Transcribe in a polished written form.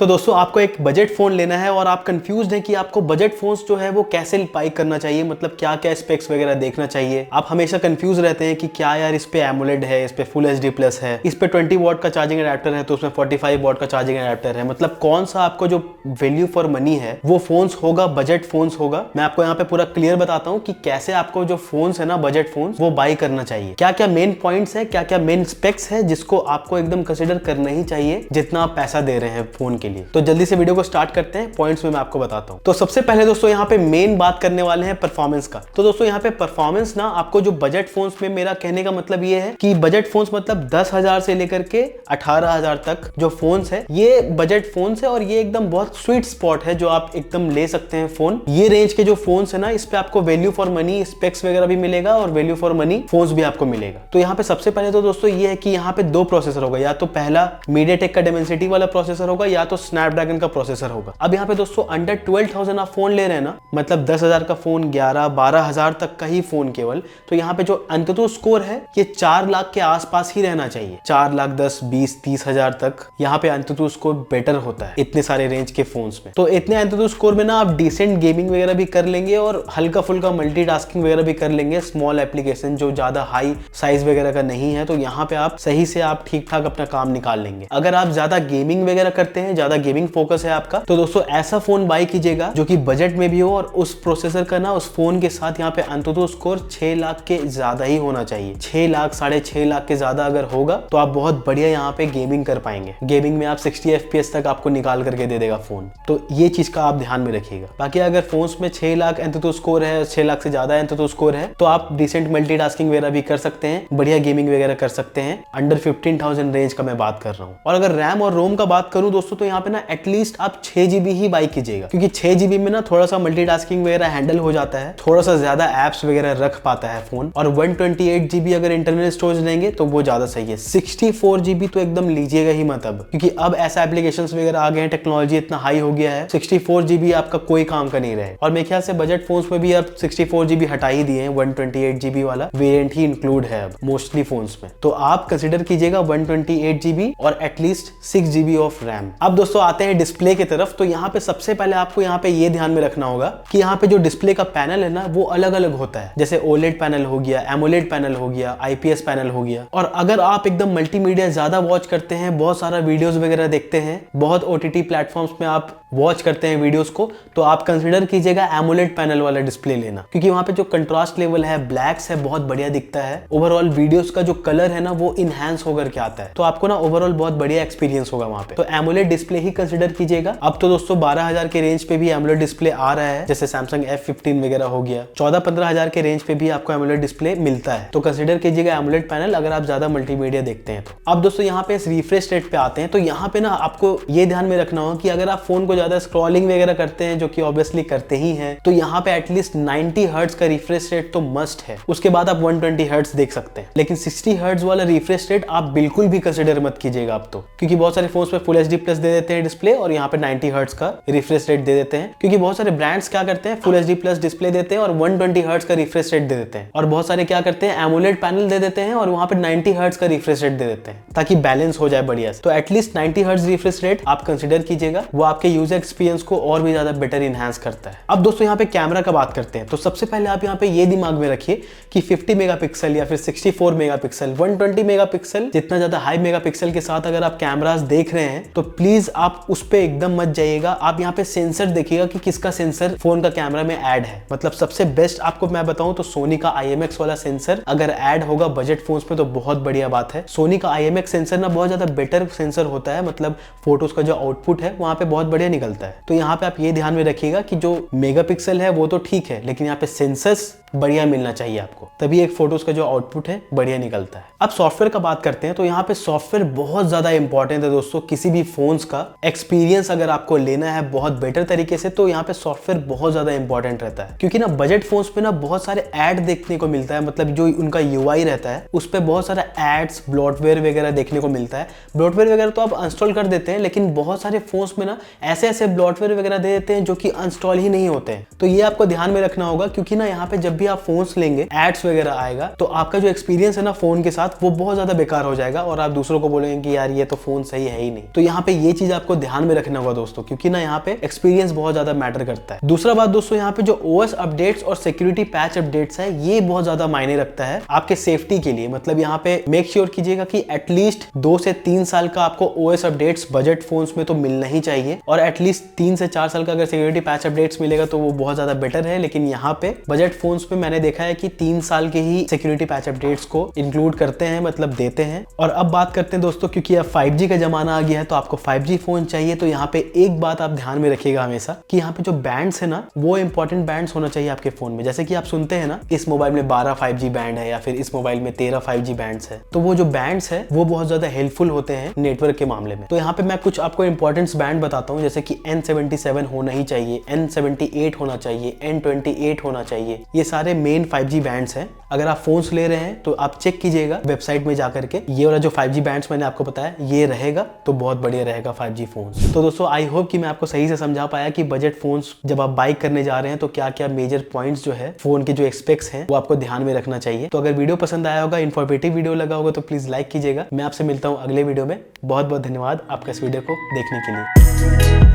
तो दोस्तों आपको एक बजट फोन लेना है और आप कंफ्यूज हैं कि आपको बजट फोन्स जो है वो कैसे बाई करना चाहिए, मतलब क्या क्या स्पेक्स वगैरह देखना चाहिए। आप हमेशा कंफ्यूज रहते हैं कि क्या यार इस पे एमोलेड है, इस पे फुल एचडी प्लस है, इस पे 20 वॉट का चार्जिंग अडेप्टर है तो उसमें 45 वॉट का चार्जिंग अडेप्टर है, मतलब कौन सा आपको जो वैल्यू फॉर मनी है वो फोन्स होगा, बजट फोन्स होगा। मैं आपको यहाँ पे पूरा क्लियर बताता हूँ कि कैसे आपको जो फोन्स है ना बजट फोन्स वो बाई करना चाहिए, क्या क्या मेन पॉइंट्स है, क्या क्या मेन स्पेक्स है जिसको आपको एकदम कंसिडर करना ही चाहिए जितना आप पैसा दे रहे हैं फोन के लिए। तो जल्दी से वीडियो को स्टार्ट करते हैं, पॉइंट्स में मैं आपको बताता हूँ। तो सबसे पहले दोस्तों यहाँ पे मेन बात करने वाले हैं परफॉर्मेंस का। तो दोस्तों यहाँ पे परफॉर्मेंस ना आपको जो बजट फोन्स में, मेरा कहने का मतलब ये है कि बजट फोन्स मतलब 10,000 से लेकर के 18,000 तक जो फोन्स है ये बजट फोन्स है और ये एकदम बहुत स्वीट स्पॉट है जो आप एकदम ले सकते हैं फोन। ये रेंज के जो फोन्स है ना इस पे आपको वैल्यू फॉर मनी स्पेक्स वगैरह भी मिलेगा और वैल्यू फॉर मनी फोन्स भी आपको मिलेगा। तो यहाँ पे सबसे पहले तो दोस्तों ये है कि यहाँ पे दो प्रोसेसर होगा, या तो पहला मीडियाटेक का डिमेंसिटी वाला प्रोसेसर होगा या तो स्नैपड्रैगन का प्रोसेसर होगा। अब यहाँ पे दोस्तों अंडर 12,000 आप फोन ले रहे हैं ना, मतलब 10,000 का फोन, 11-12,000 तक का ही फोन केवल, तो यहाँ पे जो अंततः स्कोर है ये 4 लाख के आसपास ही रहना चाहिए। 4 लाख 10, 20, 30,000 तक यहाँ पे अंततः स्कोर बेटर होता है इतने सारे रेंज के फोन्स में। तो इतने अंततः स्कोर में ना आप डिसेंट गेमिंग वगैरह भी कर लेंगे और हल्का फुल्का मल्टीटास्किंग वगैरह भी कर लेंगे। स्मॉल एप्लीकेशन जो ज्यादा हाई साइज वगैरह का नहीं है तो यहाँ पे आप सही से आप ठीक ठाक अपना काम निकाल लेंगे। अगर आप ज्यादा गेमिंग वगैरह करते हैं, ज्यादा गेमिंग फोकस है आपका, तो दोस्तों ऐसा फोन बाय कीजिएगा जो कि बजट में भी हो और उस प्रोसेसर का ना उस फोन के साथ यहाँ पे अंततः स्कोर 6 लाख के ज्यादा ही होना चाहिए। 6 लाख 6.5 लाख के ज्यादा अगर होगा तो आप बहुत बढ़िया यहाँ पे गेमिंग कर पाएंगे। गेमिंग में आप 60 FPS तक आपको निकाल करके दे देगा फोन, तो ये चीज का आप ध्यान में रखिएगा। बाकी अगर फोन्स में 6 लाख अंततः स्कोर है, 6 लाख से ज्यादा अंततः स्कोर है तो आप डिसेंट मल्टीटास्किंग वगैरह भी कर सकते हैं, बढ़िया गेमिंग वगैरह कर सकते हैं। अंडर 15,000 रेंज का मैं बात कर रहा हूँ। और अगर रैम और रोम का बात करूं दोस्तों तो यहाँ पे ना एटलीस्ट आप 6 GB ही बाई कीजिएगा, क्योंकि 6 GB में ना थोड़ा सा मल्टीटास्किंग वगैरह हैंडल हो जाता है, थोड़ा सा ज्यादा एप्स वगैरह रख पाता है फोन। और 128 GB अगर इंटरनल स्टोरेज लेंगे तो वो ज्यादा सही है। 64 GB तो एकदम लीजिएगा ही मत अब, क्योंकि अब ऐसा एप्लीकेशन वगैरह आ गए हैं, टेक्नोलॉजी इतना हाई हो गया है, 64 GB आपका कोई काम का नहीं रहे। और मेरे ख्याल से बजट फोन्स में भी अब 64 GB हटा ही दिए हैं, 128 GB वाला वेरिएंट ही इंक्लूड है अब मोस्टली फोन्स में। तो आप कंसिडर कीजिएगा 128 GB और एटलीस्ट 6 GB ऑफ रैम। अब दोस्तों आते हैं डिस्प्ले की तरफ। तो यहाँ पे सबसे पहले आपको यहाँ पे ये ध्यान में रखना होगा कि यहाँ पे जो डिस्प्ले का पैनल है ना वो अलग अलग होता है, जैसे ओलेड पैनल हो गया, एमोलेड पैनल हो गया, IPS पैनल हो गया। और अगर आप एकदम मल्टीमीडिया ज्यादा वॉच करते हैं, बहुत सारा वीडियोस वगैरह देखते हैं, बहुत OTT प्लेटफॉर्म्स में आप वॉच करते हैं वीडियोस को, तो आप कंसिडर कीजिएगा एमोलेड पैनल वाला डिस्प्ले लेना, क्योंकि वहाँ पे जो कंट्रास्ट लेवल है, ब्लैक्स है, बहुत बढ़िया दिखता है। ओवरऑल वीडियोस का जो कलर है ना वो इनहैंस होकर के आता है, तो आपको ना ओवरऑल बहुत बढ़िया एक्सपीरियंस होगा वहाँ पे। तो एमोलेड डिस्प्ले ही कंसिडर कीजिएगा। अब तो दोस्तों 12,000 के रेंज पे भी एमोलेड डिस्प्ले आ रहा है, जैसे सैमसंग F15 वगैरह हो गया। 14-15,000 के रेंज पे भी आपको एमोलेड डिस्प्ले मिलता है, तो कंसिडर कीजिएगा एमोलेड पैनल अगर आप ज्यादा मल्टीमीडिया देखते हैं तो। अब दोस्तों यहाँ पे इस रिफ्रेश रेट पे आते हैं। तो यहाँ पे ना आपको ये ध्यान में रखना होगा कि अगर आप फोन को ज्यादा स्क्रॉलिंग वगैरह करते हैं, जो कि ऑब्वियसली करते ही हैं, तो यहाँ पे एटलीस्ट 90 हर्ट्ज का रिफ्रेश रेट तो मस्ट है। उसके बाद आप 120 हर्ट्ज देख सकते हैं, लेकिन 60 हर्ट्ज वाला रिफ्रेश रेट आप बिल्कुल भी कंसिडर मत कीजिएगा अब तो, क्योंकि बहुत सारे फोन्स पे फुल एचडी प्लस दे देते हैं डिस्प्ले और यहाँ पे 90 हर्ट्ज का रिफ्रेश रेट दे देते हैं। क्योंकि बहुत सारे ब्रांड्स क्या करते हैं, फुल एचडी प्लस डिस्प्ले देते हैं और 120 हर्ट्ज का रिफ्रेश रेट दे देते हैं, और बहुत सारे क्या करते हैं एमोलेड पैनल दे देते हैं और वहाँ पे 90 हर्ट्ज का रिफ्रेश रेट दे देते हैं, ताकि बैलेंस हो जाए बढ़िया से। तो एटलीस्ट 90 हर्ट्ज रिफ्रेश रेट आप कंसिडर कीजिएगा, वो आपके यूजर एक्सपीरियंस को और भी ज्यादा बेटर इनहैंस करता है। अब दोस्तों यहाँ पे कैमरा का बात करते हैं। तो सबसे पहले आप यहाँ पे ये दिमाग में रखिए कि 50 मेगापिक्सल या फिर 64 मेगापिक्सल, 120 मेगापिक्सल, जितना ज्यादा हाई मेगापिक्सल के साथ अगर आप कैमरास देख रहे हैं तो प्लीज आप उस पे एकदम मत जाइएगा। आप यहाँ पे सेंसर देखिएगा कि किसका सेंसर फोन का कैमरा में ऐड है। मतलब सबसे बेस्ट आपको मैं बताऊं तो सोनी का IMX वाला सेंसर अगर ऐड होगा बजट फोन्स पे तो बहुत बढ़िया बात है। सोनी का IMX सेंसर ना बहुत ज्यादा बेटर सेंसर होता है, मतलब फोटोज का जो आउटपुट है वहां पे बहुत बढ़िया निकलता है। तो यहाँ पे आप ये ध्यान में रखिएगा कि जो मेगापिक्सल है वो तो ठीक है, लेकिन यहाँ पे सेंसर्स बढ़िया मिलना चाहिए आपको, तभी एक फोटोज का जो आउटपुट है बढ़िया निकलता है। अब सॉफ्टवेयर का बात करते हैं। तो यहाँ पे सॉफ्टवेयर बहुत ज्यादा इंपॉर्टेंट है दोस्तों। किसी भी फोन्स का एक्सपीरियंस अगर आपको लेना है बहुत बेटर तरीके से तो यहाँ पे सॉफ्टवेयर बहुत ज्यादा इंपॉर्टेंट रहता है, क्योंकि ना बजट फोन्स पे ना बहुत सारे ऐड देखने को मिलता है, मतलब जो उनका UI रहता है उस पर बहुत सारा एड्स, ब्लॉटवेयर वगैरह देखने को मिलता है। ब्लॉटवेयर वगैरह तो आप इंस्टॉल कर देते हैं, लेकिन बहुत सारे फोन्स में ना ऐसे ऐसे ब्लॉटवेयर वगैरह दे देते हैं जो कि इंस्टॉल ही नहीं होते हैं। तो ये आपको ध्यान में रखना होगा, क्योंकि ना यहाँ पे जब भी आप फोन्स लेंगे एड्स वगैरह आएगा तो आपका जो एक्सपीरियंस है ना फोन के साथ वो बहुत ज्यादा बेकार हो जाएगा और आप दूसरों को बोलेंगे कि यार ये तो फोन सही है ही नहीं। तो यहाँ पे ये चीज चीज आपको ध्यान में रखना होगा दोस्तों, क्योंकि ना यहाँ पे एक्सपीरियंस बहुत ज्यादा मैटर करता है। दूसरा बात दोस्तों, यहाँ पे जो OS अपडेट्स और सिक्योरिटी पैच अपडेट्स है ये बहुत ज्यादा मायने रखता है आपके सेफ्टी के लिए। मतलब यहाँ पे मेक श्योर कीजिएगा कि एटलीस्ट 2 से 3 साल का आपको OS अपडेट्स बजट फोन्स में तो मिलना ही चाहिए, और एटलीस्ट 3 से 4 साल का अगर सिक्योरिटी पैच अपडेट्स मिलेगा तो वो बहुत ज्यादा बेटर है। लेकिन यहाँ पे बजट फोन्स में मैंने देखा है कि 3 साल के ही सिक्योरिटी पैच अपडेट्स को इंक्लूड करते हैं, मतलब देते हैं। और अब बात करते हैं दोस्तों, क्योंकि अब 5G का जमाना आ गया है तो आपको 5G फोन चाहिए, तो यहाँ पे एक बात आप ध्यान में रखिएगा हमेशा कि यहाँ पे जो बैंड्स है ना वो इंपॉर्टेंट बैंड्स होना चाहिए आपके फोन में। जैसे कि आप सुनते हैं ना इस मोबाइल में 12 5G बैंड है या फिर इस मोबाइल में 13 5G बैंड्स है, तो वो जो बैंड्स है वो बहुत ज्यादा हेल्पफुल होते हैं नेटवर्क के मामले में। तो यहाँ पे मैं कुछ आपको इंपॉर्टेंट बैंड बताता हूँ, जैसे कि N77 होना ही चाहिए, N78 होना चाहिए, N28 होना चाहिए। ये सारे मेन 5G बैंड्स हैं। अगर आप फोन्स ले रहे हैं तो आप चेक कीजिएगा वेबसाइट में जाकर के, ये वाला जो 5G बैंड्स मैंने आपको बताया ये रहेगा तो बहुत बढ़िया रहेगा 5G फोन्स। तो दोस्तों आई होप कि मैं आपको सही से समझा पाया कि बजट फोन्स जब आप बाइक करने जा रहे हैं तो क्या क्या मेजर पॉइंट्स जो है फोन के जो स्पेक्स हैं वो आपको ध्यान में रखना चाहिए। तो अगर वीडियो पसंद आया होगा, इन्फॉर्मेटिव वीडियो लगा होगा तो प्लीज लाइक कीजिएगा। मैं आपसे मिलता हूँ अगले वीडियो में। बहुत बहुत धन्यवाद आपका इस वीडियो को देखने के लिए।